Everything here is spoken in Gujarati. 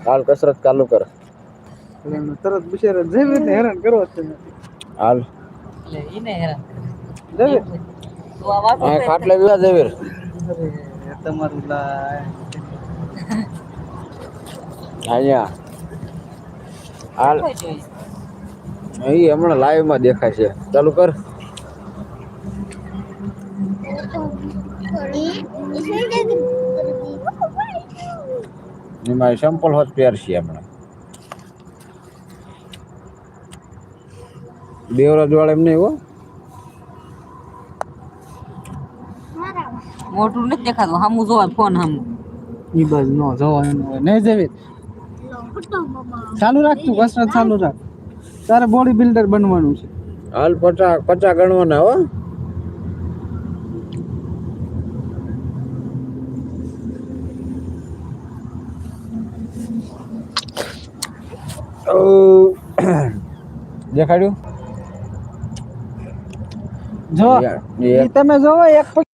હાલ કસરત ચાલુ કર તરત બિચારા જમીન ને હેરાન કરો તમે હાલ એટલે ઈને હેરાન જમીન તો આ વાતો આ ખાટલે વિવા દેવીર અરે તમારું લાય અહીંયા હાલ અહીં હમણાં લાઈવ માં દેખાય છે ચાલુ કર એમાં સેમ્પલ હોત પેર છે હમણાં દેવરાજ વાળા એમ નહીં હો મોટું નથી દેખાતું સામું જોવાય ફોન સામું ઈ બાજુ નો જવાનું હોય નહીં જવી ચાલુ રાખ તું કસરત ચાલુ રાખ તારે બોડી બિલ્ડર બનવાનું છે હાલ પચા ગણવાના હો જો ઈ તમે જોવો એક